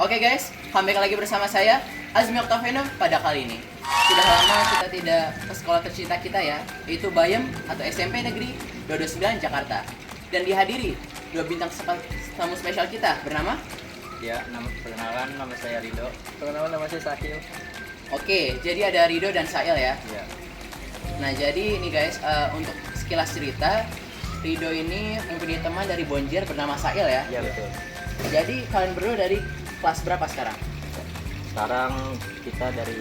Oke guys, comeback lagi bersama saya Azmi Octaviano pada kali ini. Sudah lama kita tidak ke sekolah tercinta kita ya, yaitu Bayem atau SMP Negeri 229 Jakarta. Dan dihadiri dua bintang tamu spesial kita bernama Ya, perkenalan nama saya Rido. Perkenalan nama saya Sahil. Oke, jadi ada Rido dan Sail ya. Ya. Nah jadi ini guys, untuk sekilas cerita, Rido ini mempunyai teman dari Bonjer bernama Sail ya. Iya betul. Jadi kalian berdua dari kelas berapa sekarang? Sekarang kita dari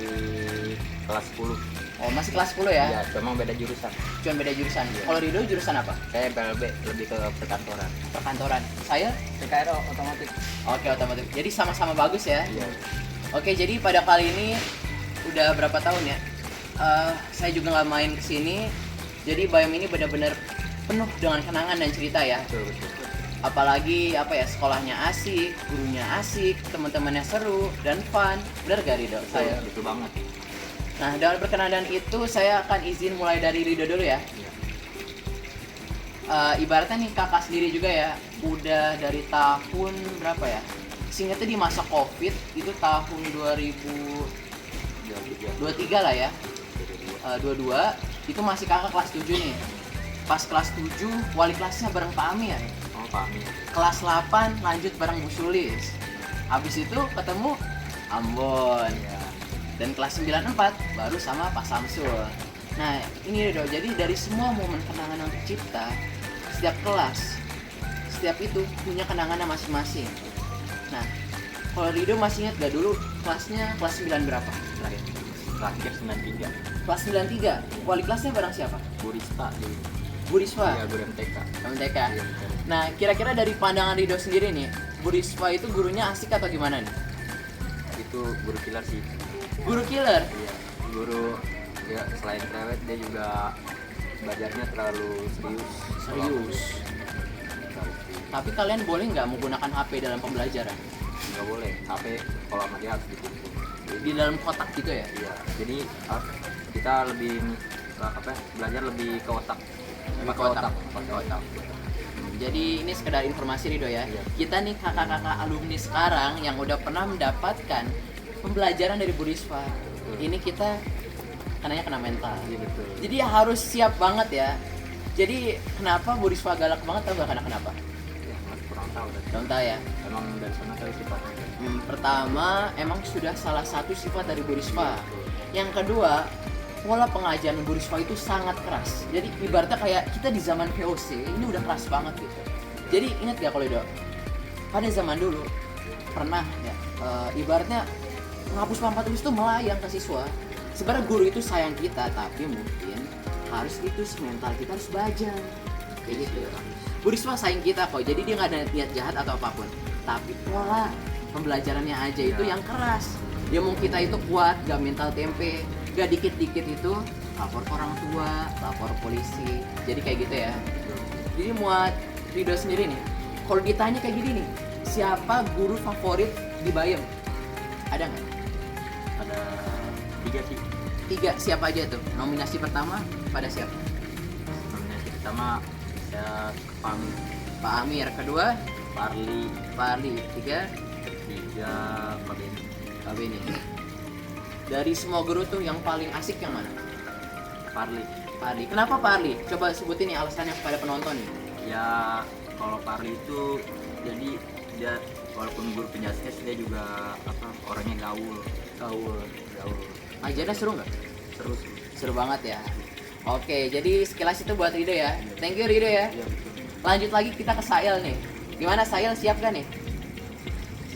kelas 10. Oh masih kelas 10 ya? Ya, cuma beda jurusan. Cuma beda jurusan. Kalau Rido jurusan apa? Saya PLB, lebih ke perkantoran. Perkantoran. Saya? PKRO otomotif. Oke, otomotif. Jadi sama-sama bagus ya? Iya. Oke, jadi pada kali ini udah berapa tahun ya? Saya juga nggak main kesini. Jadi Bayem ini benar-benar penuh dengan kenangan dan cerita ya. Betul betul. Apalagi apa ya, sekolahnya asik, gurunya asik, teman-temannya seru dan fun. Bener gak Rido? Saya. Betul banget. Nah, dengan perkenalan itu saya akan izin mulai dari Rido dulu ya. Iya. Ibaratnya nih kakak sendiri juga ya, udah dari tahun berapa ya? Seingatnya di masa Covid itu tahun 2023 lah ya. 22 itu masih kakak kelas 7 nih. Pas kelas 7 wali kelasnya bareng Pak Amir. Oh, paham ya. Kelas 8 lanjut bareng Bu Sulis. Habis itu ketemu Ambon. Iya. Dan kelas 94 baru sama Pak Samsul. Nah ini Rido, jadi dari semua momen kenangan yang tercipta, setiap kelas, setiap itu punya kenangannya masing-masing. Nah kalau Rido masih ingat gak dulu kelasnya kelas 9 berapa? Terakhir 93. Kelas 93, wali kelasnya bareng siapa? Bu Rista jadi. Bu Riswa, Iya, guru MTK. MTK. Iya, betul. Nah kira-kira dari pandangan Rido sendiri nih, Bu Riswa itu gurunya asik atau gimana nih? Itu guru killer sih. Guru killer? Iya, guru ya selain cerewet dia juga belajarnya terlalu serius. Serius. Tapi kalian boleh nggak menggunakan HP dalam pembelajaran? Nggak boleh, HP kalau sama dia harus ditutup. Di dalam kotak gitu ya? Iya, jadi kita lebih belajar lebih ke otak. Lebih ke otak. Jadi ini sekedar informasi Rido ya. Iya. Kita nih kakak-kakak alumni sekarang yang udah pernah mendapatkan pembelajaran dari Bu Riswa. Ini kita kena mental. Iya betul. Jadi harus siap banget ya. Jadi kenapa Bu Riswa galak banget, tau gak kenapa? Ya, masih kurang tahu dari. Don't tahu ya. Emang dari sana kali sifatnya. Pertama, emang sudah salah satu sifat dari Bu Riswa. Yang kedua, pola pengajaran Bu Riswa itu sangat keras. Jadi ibaratnya kayak kita di zaman VOC ini udah keras banget gitu. Jadi ingat gak kalau Rido? Pada zaman dulu pernah ya, ibaratnya menghapus papan tulis itu melayang ke siswa. Sebenarnya guru itu sayang kita, tapi mungkin harus itu mental kita harus belajar. Kayak gitu. Bu Risma sayang kita kok, jadi dia nggak ada niat jahat atau apapun. Tapi pola pembelajarannya aja itu yang keras. Dia mau kita itu kuat, gak mental tempe, gak dikit-dikit itu lapor ke orang tua, lapor polisi. Jadi kayak gitu ya. Jadi muat Rido sendiri nih, kalau ditanya kayak gini nih, siapa guru favorit di Bayem? Ada nggak? Ada 3 sih. 3, siapa aja tuh? Nominasi pertama pada siapa? Nominasi pertama ya Pami, Pak Amir. Kedua Parli, Pak Ali. 3 ketiga Pak Beni. Pak Beni. Dari semua guru tuh yang paling asik yang mana? Parli. Pak Ali. Kenapa Pak Ali? Coba sebutin nih alasannya kepada penonton nih. Ya kalau Parli itu jadi dia walaupun guru penjelasan dia juga orangnya gaul. Ajarnya seru nggak? Seru sih. Seru banget ya. Oke, jadi sekilas itu buat Rido ya. Thank you Rido ya. Iya betul. Lanjut lagi kita ke Sail nih. Gimana Sail, siap gak nih?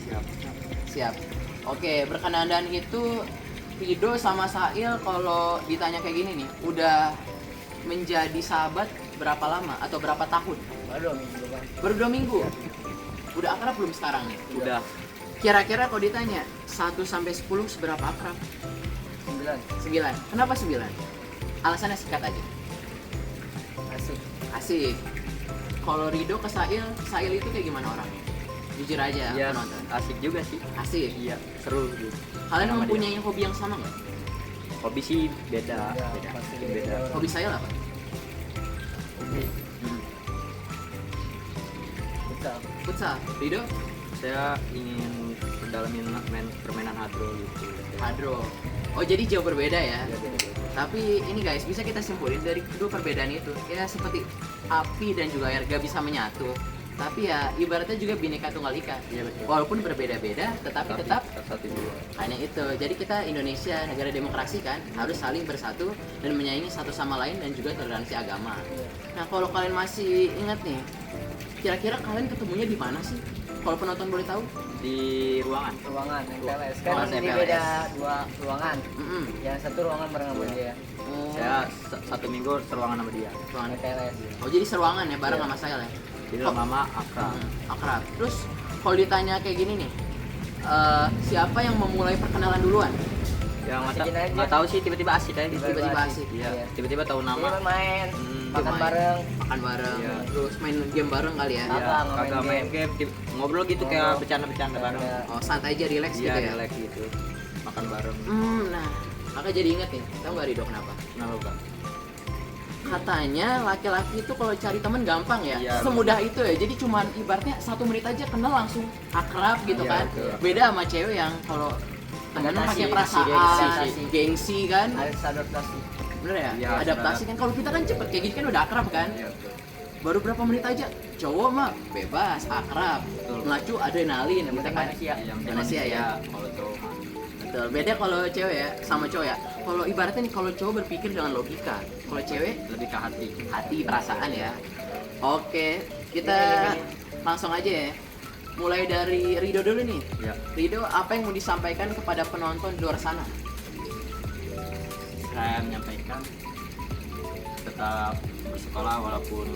Siap. Siap. Oke, berkenalan itu Rido sama Sail kalau ditanya kayak gini nih, udah menjadi sahabat berapa lama atau berapa tahun? Baru 2 minggu. Udah akrab belum sekarang nih? Udah. Kira-kira kalau ditanya 1 sampai 10 seberapa akrab? 9. Kenapa 9? Alasannya singkat aja. Asik. Kalau Rido ke Sail itu kayak gimana orangnya? Jujur aja Iya, penonton. asik juga sih. Asik. Iya, seru gitu. Kalian Sama mempunyai hobi yang sama nggak? Hobi sih beda. Hobi Sail apa? Futsal. Rido? Saya ingin dalamin main permainan hadro gitu. Hadro. Oh jadi jauh berbeda ya. Ya, beda-beda. Tapi ini guys, bisa kita simpulin dari kedua perbedaan itu ya seperti api dan juga air gak bisa menyatu. Tapi ya ibaratnya juga bineka tunggal ika. Iya betul. Walaupun berbeda-beda, tetapi tetap satu dua. hanya itu. Jadi kita Indonesia negara demokrasi kan harus saling bersatu dan menyayangi satu sama lain dan juga toleransi agama. Nah kalau kalian masih ingat nih, kira-kira kalian ketemunya di mana sih? Kalau penonton boleh tahu? Di ruangan. Ruangan MPLS kan Ruangan ini MPLS. beda dua ruangan. Mm-mm. Yang satu ruangan bareng sama dia. Oh, Saya satu minggu seruangan sama dia. ruangan. MPLS. Oh jadi seruangan ya bareng Iya. sama saya lah. Jadi lama-lama akrab. Akrab. Terus kalau ditanya kayak gini nih, siapa yang memulai perkenalan duluan? Ya Asikin aja. nggak tahu sih tiba-tiba asik aja gitu. Tiba-tiba asik. Iya. Iya. Tiba-tiba tahu Nama nama. main, makan main. bareng. Makan bareng, Iya. terus main game bareng kali ya. Apa? Iya, nggak kagak main main game, ngobrol gitu kayak Ngobrol. bercanda-bercanda bareng. Ada. Oh santai aja, relax Iya, gitu ya. relax gitu. Makan bareng. Nah, kakak jadi inget nih, tau nggak Rido kenapa? Kenapa, Bang? Katanya laki-laki itu kalau cari temen gampang ya, Iya, semudah itu ya. Jadi cuman ibaratnya 1 menit aja kenal langsung akrab gitu Iya, kan. betul. Beda sama cewek yang kalau temenan Adaptasi, pakai gengsi, perasaan, gengsi kan. Harus adaptasi. Bener ya? Iya, Adaptasi kan. Kalau kita kan cepet kayak gini kan udah akrab kan. Iya, betul. Baru berapa menit aja cowok mah bebas, akrab, Betul. melacu adrenalin Yang gitu penting kan. manusia. Yang Manusia ya. Kalau cowok mah. Betul. Beda kalau cewek ya, sama cowok ya. Kalau ibaratnya nih kalau cowok berpikir dengan logika, kalau cewek Lebih ke hati. hati perasaan ya. Oke, kita langsung aja ya. Mulai dari Rido dulu nih. Ya. Rido, apa yang mau disampaikan kepada penonton di luar sana? Saya menyampaikan tetap bersekolah walaupun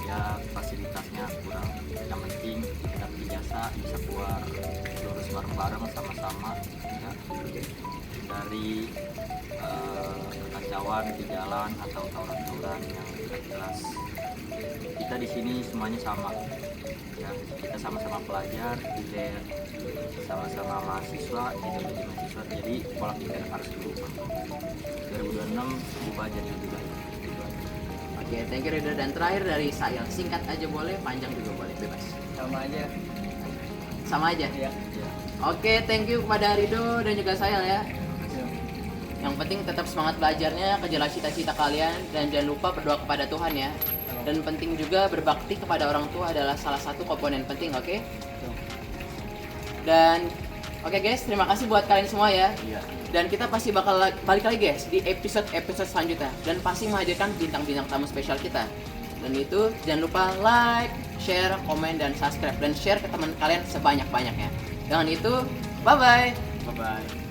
ya fasilitasnya kurang. Yang penting dapat ijazah bisa keluar lulus bareng-bareng sama-sama ya. Dari kekacauan di jalan atau tawuran-tawuran yang tidak jelas. Kita di sini semuanya sama. Ya, kita sama-sama pelajar, kita sama-sama mahasiswa, kita jadi mahasiswa. Jadi pola pikir harus berubah. 2026 berubah jadi lebih baik. Gitu aja. Oke, thank you Rido. Dan terakhir dari saya, singkat aja boleh, panjang juga boleh, bebas. Sama aja. Sama aja. Iya. Ya. Oke, thank you kepada Rido dan juga saya ya. Yang penting tetap semangat belajarnya, kejar cita-cita kalian, dan jangan lupa berdoa kepada Tuhan ya. Dan penting juga berbakti kepada orang tua adalah salah satu komponen penting, oke? Dan oke guys, terima kasih buat kalian semua ya. Iya. Dan kita pasti bakal balik lagi guys di episode selanjutnya. Dan pasti menghadirkan bintang-bintang tamu spesial kita. Dan itu jangan lupa like, share, komen, dan subscribe. Dan share ke teman kalian sebanyak-banyaknya. Dengan itu, bye-bye! Bye bye.